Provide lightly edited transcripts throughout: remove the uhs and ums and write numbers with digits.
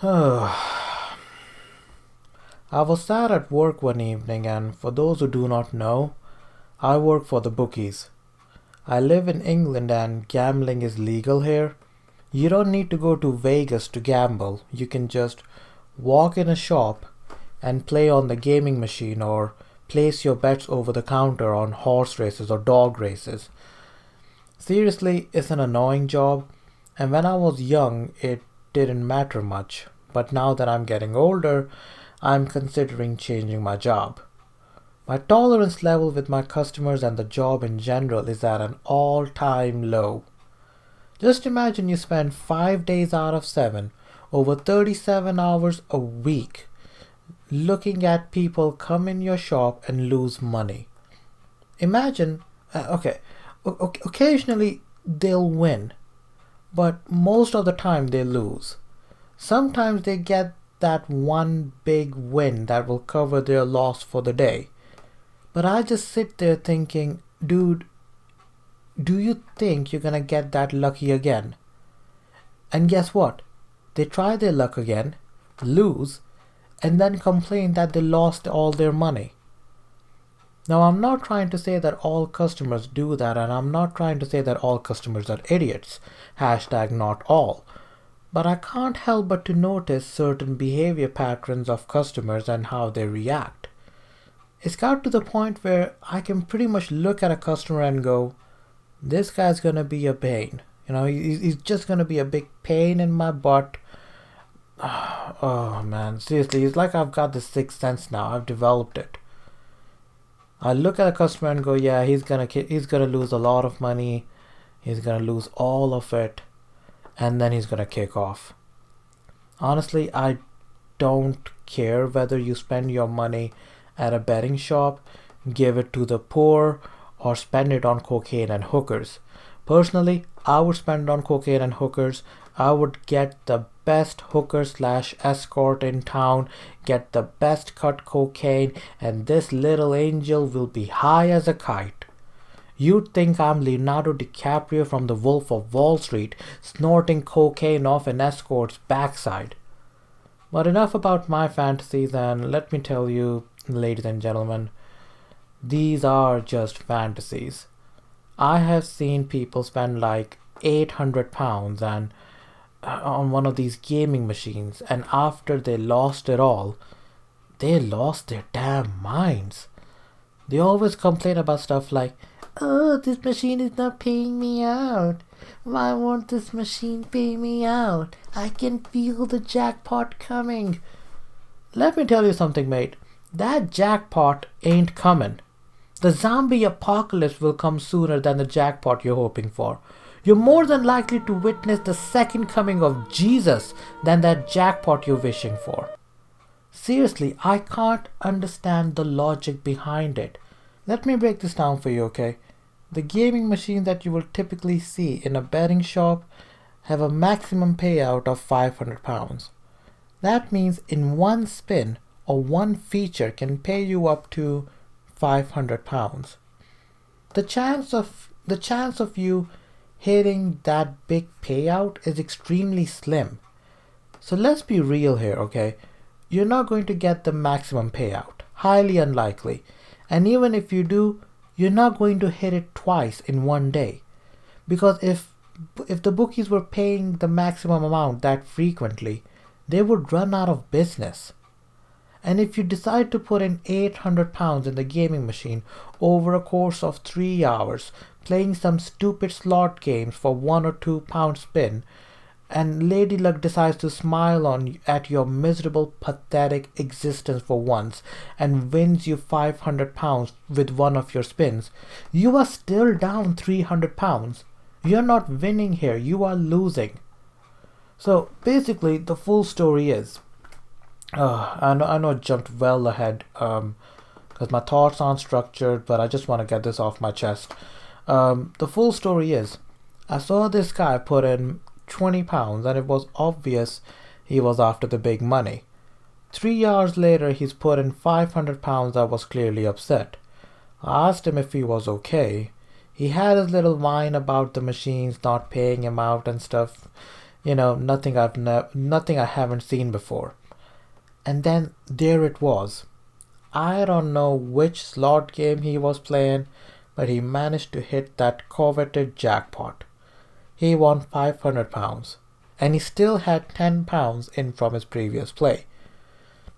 I was sat at work one evening, and for those who do not know, I work for the bookies. I live in England and gambling is legal here. You don't need to go to Vegas to gamble. You can just walk in a shop and play on the gaming machine or place your bets over the counter on horse races or dog races. Seriously, it's an annoying job, and when I was young, it didn't matter much. But now that I'm getting older, I'm considering changing my job. My tolerance level with my customers and the job in general is at an all time low. Just imagine you spend 5 days out of 7, over 37 hours a week, looking at people come in your shop and lose money. Imagine, okay, occasionally they'll win, but most of the time they lose. Sometimes they get that one big win that will cover their loss for the day. But I just sit there thinking, dude, do you think you're gonna get that lucky again? And guess what? They try their luck again, lose, and then complain that they lost all their money. Now, I'm not trying to say that all customers do that, and I'm not trying to say that all customers are idiots. Hashtag not all. But I can't help but to notice certain behavior patterns of customers and how they react. It's got to the point where I can pretty much look at a customer and go, this guy's gonna be a pain. He's just gonna be a big pain in my butt. Oh man, seriously, it's like I've got this sixth sense now. I've developed it. I look at a customer and go, yeah, he's gonna lose a lot of money. He's gonna lose all of it, and then he's gonna kick off. Honestly, I don't care whether you spend your money at a betting shop, give it to the poor, or spend it on cocaine and hookers. Personally, I would spend it on cocaine and hookers. I would get the best hooker slash escort in town, get the best cut cocaine, and this little angel will be high as a kite. You'd think I'm Leonardo DiCaprio from The Wolf of Wall Street, snorting cocaine off an escort's backside. But enough about my fantasies, and let me tell you, ladies and gentlemen, these are just fantasies. I have seen people spend like £800 and on one of these gaming machines, and after they lost it all, they lost their damn minds. They always complain about stuff like, oh, this machine is not paying me out. Why won't this machine pay me out? I can feel the jackpot coming. Let me tell you something, mate. That jackpot ain't coming. The zombie apocalypse will come sooner than the jackpot you're hoping for. You're more than likely to witness the second coming of Jesus than that jackpot you're wishing for. Seriously, I can't understand the logic behind it. Let me break this down for you, okay? The gaming machines that you will typically see in a betting shop have a maximum payout of £500. That means in one spin or one feature can pay you up to £500. The chance of you hitting that big payout is extremely slim. So let's be real here, okay? You're not going to get the maximum payout. Highly unlikely. And even if you do, you're not going to hit it twice in one day. Because if the bookies were paying the maximum amount that frequently, they would run out of business. And if you decide to put in £800 in the gaming machine over a course of 3 hours, playing some stupid slot games for £1 or £2 spin, and Lady Luck decides to smile at your miserable, pathetic existence for once and wins you £500 with one of your spins, you are still down £300. You're not winning here, you are losing. So basically, the full story is, I know I jumped well ahead because my thoughts aren't structured, but I just want to get this off my chest. The full story is, I saw this guy put in £20 and it was obvious he was after the big money. 3 hours later, he's put in £500. I was clearly upset. I asked him if he was okay. He had his little whine about the machines not paying him out and stuff. nothing I haven't seen before. And then there it was. I don't know which slot game he was playing, but he managed to hit that coveted jackpot. He won £500, and he still had £10 in from his previous play.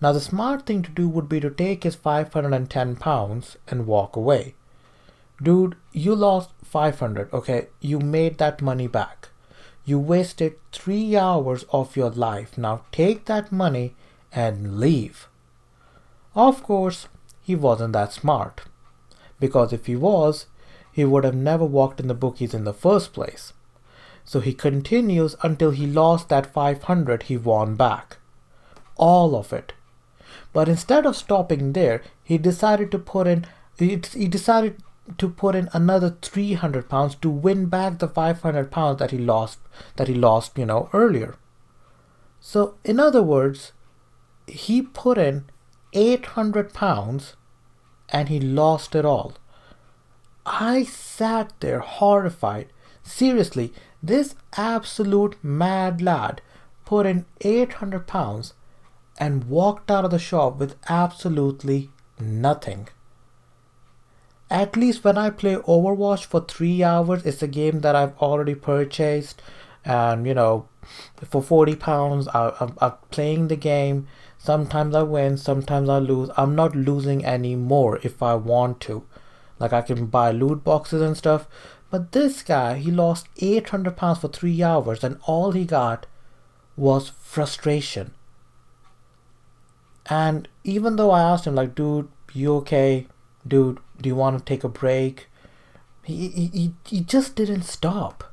Now the smart thing to do would be to take his £510 and walk away. Dude, you lost 500, okay? You made that money back. You wasted 3 hours of your life. Now take that money and leave. Of course, he wasn't that smart. Because if he was, he would have never walked in the bookies in the first place. So he continues until he lost that 500 he won back. All of it. But instead of stopping there, he decided to put in another £300 to win back the £500 that he lost, earlier. So in other words, he put in £800 and he lost it all. I sat there horrified. Seriously, this absolute mad lad put in £800 and walked out of the shop with absolutely nothing. At least when I play Overwatch for 3 hours, it's a game that I've already purchased, and for £40 I'm playing the game. Sometimes I win, sometimes I lose. I'm not losing any more if I want to. Like, I can buy loot boxes and stuff. But this guy, he lost £800 for 3 hours, and all he got was frustration. And even though I asked him, like, dude, you okay? Dude, do you want to take a break? He just didn't stop.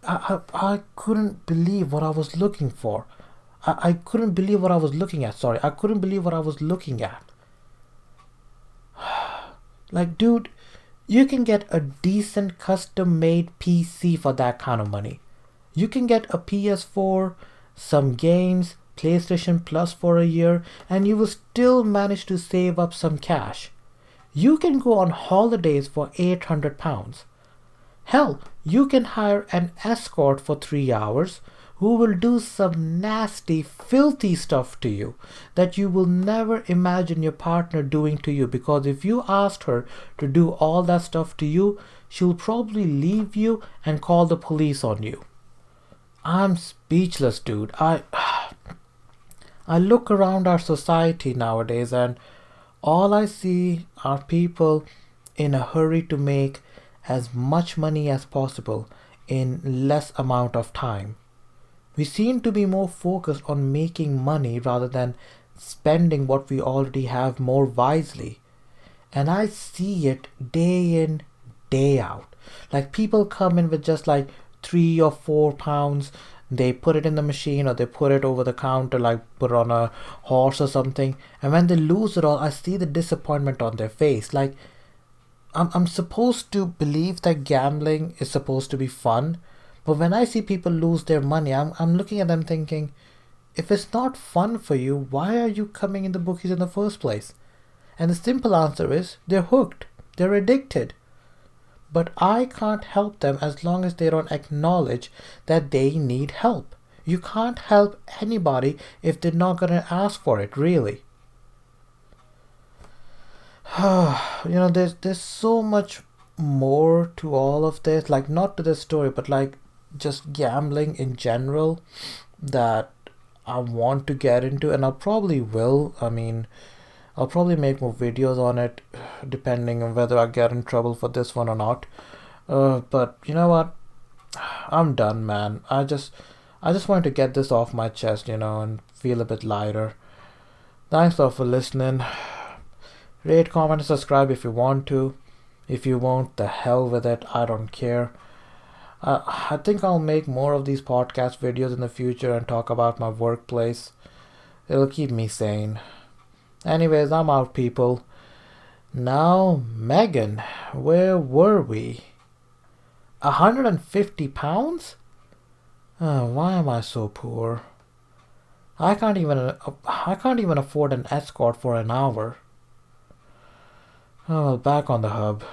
I couldn't believe what I was looking for. I couldn't believe what I was looking at. Sorry, I couldn't believe what I was looking at. Like, dude, you can get a decent custom-made PC for that kind of money. You can get a PS4, some games, PlayStation Plus for a year, and you will still manage to save up some cash. You can go on holidays for £800. Hell, you can hire an escort for 3 hours who will do some nasty, filthy stuff to you that you will never imagine your partner doing to you, because if you asked her to do all that stuff to you, she'll probably leave you and call the police on you. I'm speechless, dude. I look around our society nowadays and all I see are people in a hurry to make as much money as possible in less amount of time. We seem to be more focused on making money rather than spending what we already have more wisely. And I see it day in, day out. Like, people come in with just like £3 or £4. They put it in the machine or they put it over the counter, like put it on a horse or something. And when they lose it all, I see the disappointment on their face. Like, I'm supposed to believe that gambling is supposed to be fun. But when I see people lose their money, I'm looking at them thinking, if it's not fun for you, why are you coming in the bookies in the first place? And the simple answer is, they're hooked. They're addicted. But I can't help them as long as they don't acknowledge that they need help. You can't help anybody if they're not going to ask for it, really. There's so much more to all of this. Like, not to this story, but like just gambling in general that I want to get into, and I probably will. I mean, I'll probably make more videos on it depending on whether I get in trouble for this one or not. But you know what? I'm done, man. I just wanted to get this off my chest, and feel a bit lighter. Thanks all for listening. Rate, comment, and subscribe if you want to. If you won't, the hell with it. I don't care. I think I'll make more of these podcast videos in the future and talk about my workplace. It'll keep me sane. Anyways, I'm out, people. Now, Megan, where were we? £150? Why am I so poor? I can't even afford an escort for an hour. Oh, well, back on the hub.